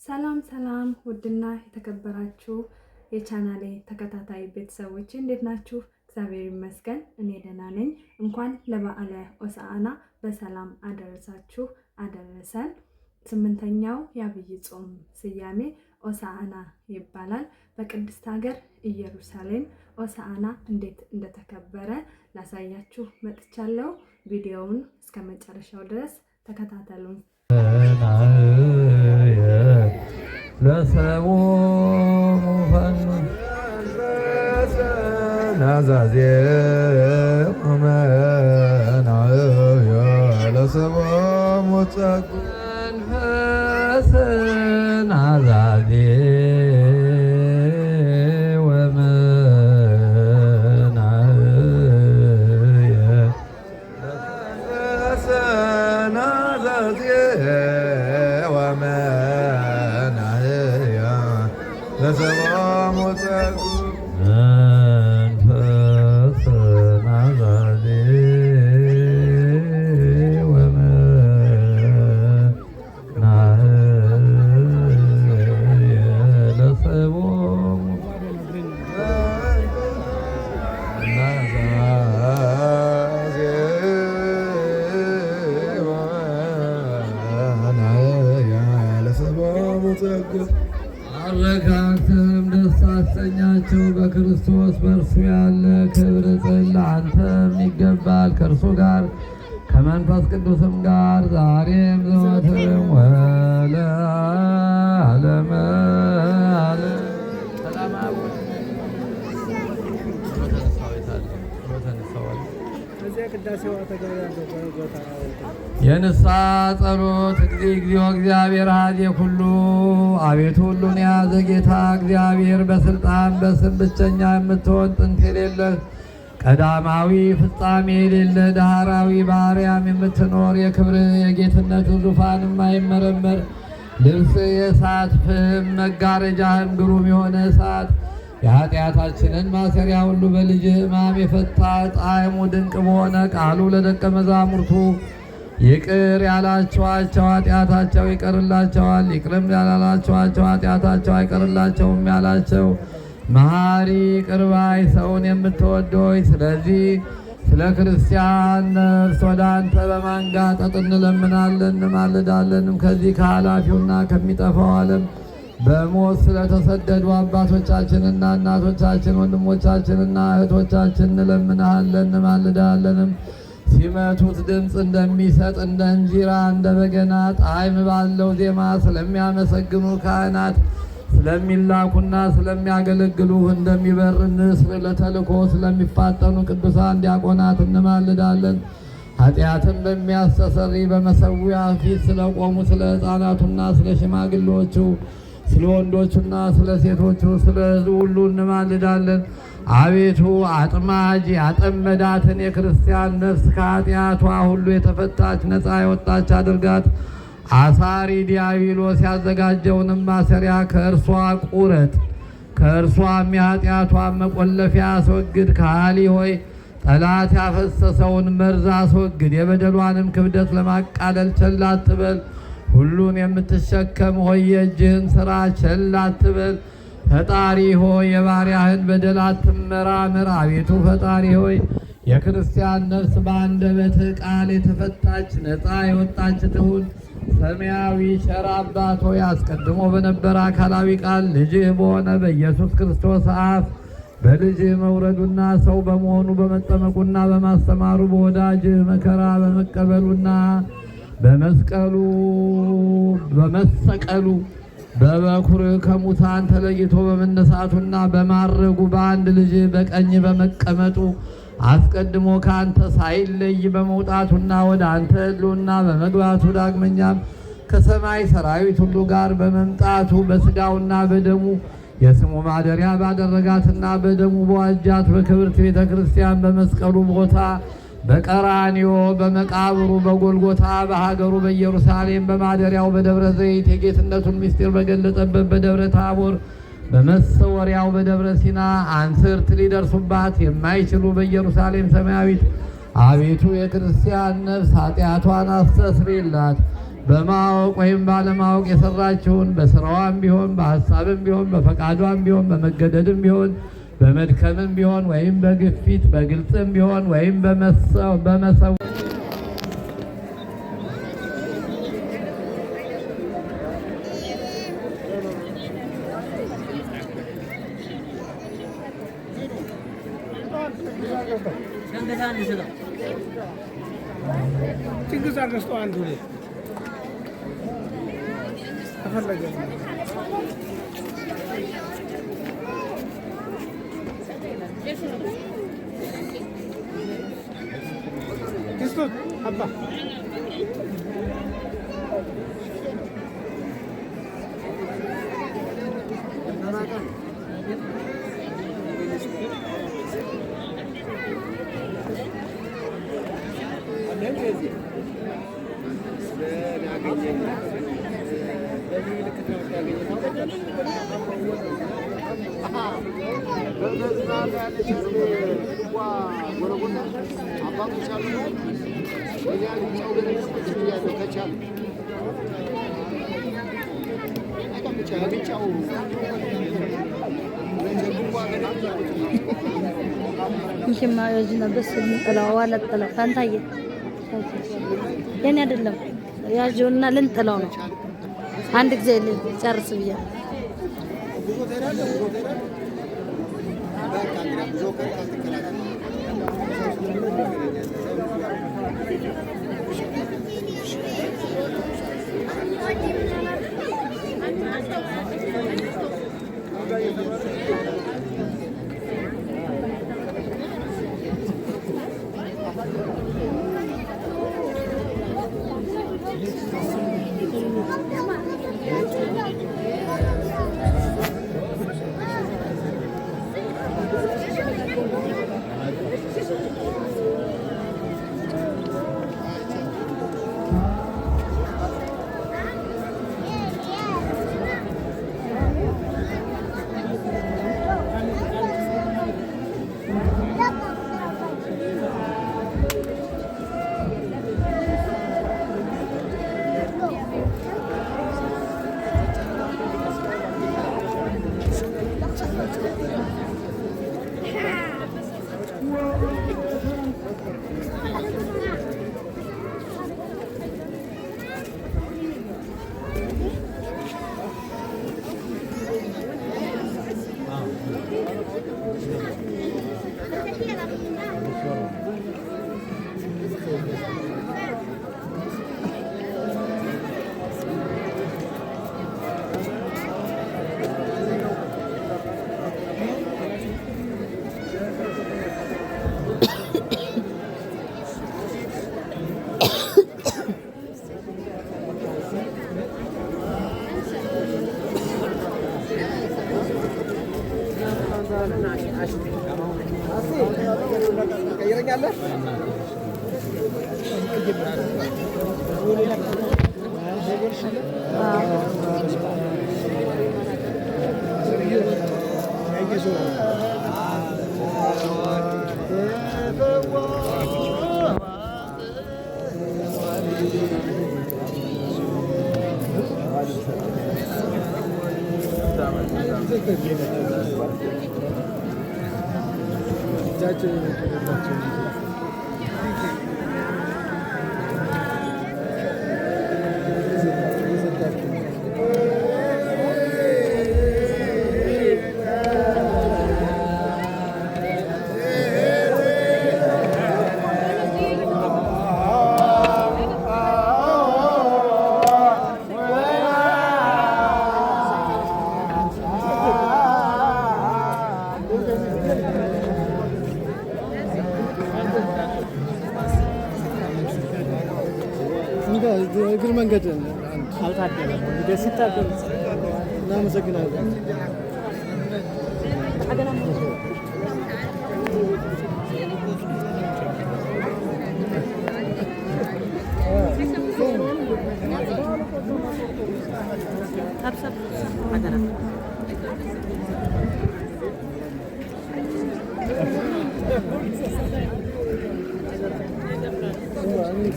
ሰላም ሰላም ውድና የተከበራችሁ የቻናሌ ተከታታይ ቤተሰቦች እንዴት ናችሁ? እግዚአብሔር ይመስገን እኔ ደህና ነኝ። እንኳን ለበዓለ ሆሳዕና በሰላም አደረሳችሁ አደረሰን። 8ኛው የዐቢይ ጾም ስያሜ ሆሳዕና ይባላል። በቅድስት ሀገር ኢየሩሳሌም ሆሳዕና እንዴት እንደተከበረ ላሳያችሁ መጥቻለሁ። ቪዲዮውን እስከ መጨረሻው ድረስ ተከታተሉን። ለሰሙ ፈኑ ናዛዜ መናዮ ለሰሙ ጸጉ መንፈስ ናዛዜ አረጋግተህም ደስ አሰኛቸው። በክርስቶስ በእርሱ ያለ ክብር ለአንተም ይገባል፣ ከእርሱ ጋር ከመንፈስ ቅዱስም ጋር ዛሬም ዘወትርም ወለዓለመ ዓለም። የንስሐ ጸሎት እግዚኦ እግዚአብሔር ኀዜ ኩሉ። አቤቱ ሁሉን የያዘ ጌታ እግዚአብሔር በስልጣን በስም ብቸኛ የምትሆን ጥንት የሌለህ ቀዳማዊ ፍጻሜ የሌለ ዳህራዊ በአርያም የምትኖር የክብር የጌትነት ዙፋን የማይመረመር ልብስ የእሳት ፍም መጋረጃህም ግሩም የሆነ እሳት የኃጢአታችንን ማሰሪያ ሁሉ በልጅ ሕማም የፈታ ጣዕሙ ድንቅ በሆነ ቃሉ ለደቀ መዛሙርቱ ይቅር ያላችኋቸው ኃጢአታቸው ይቀርላቸዋል፣ ይቅርም ያላላችኋቸው ኃጢአታቸው አይቀርላቸውም ያላቸው መሐሪ ይቅር ባይ ሰውን የምትወደው ስለዚህ ስለ ክርስቲያን ነፍስ ወደ አንተ በማንጋጠጥ እንለምናለን እንማልዳለንም። ከዚህ ከኃላፊውና ከሚጠፋው ዓለም በሞት ስለተሰደዱ አባቶቻችንና እናቶቻችን ወንድሞቻችንና እህቶቻችን እንለምናለን እንማልዳለንም። ሲመቱት ድምፅ እንደሚሰጥ እንደ እንዚራ እንደ በገና ጣዕም ባለው ዜማ ስለሚያመሰግኑ ካህናት ስለሚላኩና ስለሚያገለግሉ እንደሚበር ንስር ለተልኮ ስለሚፋጠኑ ቅዱሳን ዲያቆናት እንማልዳለን። ኃጢአትን በሚያስተሰሪ በመሠዊያ ፊት ስለቆሙ ስለ ሕፃናቱና ስለ ሽማግሌዎቹ ስለ ወንዶቹና ስለ ሴቶቹ ስለ ሕዝቡ ሁሉ እንማልዳለን። አቤቱ አጥማጅ ያጠመዳትን የክርስቲያን ነፍስ ከኃጢአቷ ሁሉ የተፈታች ነፃ የወጣች አድርጋት። አሳሪ ዲያብሎስ ያዘጋጀውንም ማሰሪያ ከእርሷ ቁረጥ፣ ከእርሷም የኃጢአቷን መቆለፊያ አስወግድ። ከሃሊ ሆይ ጠላት ያፈሰሰውን መርዝ አስወግድ። የበደሏንም ክብደት ለማቃለል ቸል አትበል። ሁሉን የምትሸከም ሆይ የእጅህን ሥራ ቸል አትበል። ፈጣሪ ሆይ የባሪያህን በደል አትመራምር። አቤቱ ፈጣሪ ሆይ የክርስቲያን ነፍስ በአንደበትህ ቃል የተፈታች ነፃ የወጣች ትሁን። ሰማያዊ ቸር አባት ሆይ አስቀድሞ በነበረ አካላዊ ቃል ልጅህ በሆነ በኢየሱስ ክርስቶስ አፍ በልጅህ መውረዱና ሰው በመሆኑ በመጠመቁና በማስተማሩ በወዳጅህ መከራ በመቀበሉና በመሰቀሉ በበኩር ከሙታን ተለይቶ በመነሳቱና በማረጉ በአንድ ልጅ በቀኝ በመቀመጡ አስቀድሞ ከአንተ ሳይለይ በመውጣቱና ወደ አንተ ሕልውና በመግባቱ ዳግመኛም ከሰማይ ሰራዊት ሁሉ ጋር በመምጣቱ በሥጋውና በደሙ የስሙ ማደሪያ ባደረጋትና በደሙ በዋጃት በክብርት ቤተ ክርስቲያን በመስቀሉ ቦታ በቀራንዮ በመቃብሩ በጎልጎታ በሀገሩ በኢየሩሳሌም በማደሪያው በደብረ ዘይት የጌትነቱን ምስጢር በገለጠበት በደብረ ታቦር በመሰወሪያው በደብረ ሲና አንስርት ሊደርሱባት የማይችሉ በኢየሩሳሌም ሰማያዊት አቤቱ የክርስቲያን ነፍስ ኃጢአቷን አስተስርይላት በማወቅ ወይም ባለማወቅ የሰራችውን በስራዋም ቢሆን በሀሳብም ቢሆን በፈቃዷም ቢሆን በመገደድም ቢሆን በመድከምም ቢሆን ወይም በግፊት በግልጽም ቢሆን ወይም በመሰው ችግር አድርገው አንዱ ነው ተፈለገ Kisut apa? يمكن ما يجينا بس نطلع ولا نطلع فانتاي يعني አይደለም ያጆና ልንጥለው ነው አንድ ጊዜ ጨርስ ብያ እግር መንገድ አልታደለም እንግዲህ ሲታደል እናመሰግናለን።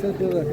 ተደረገ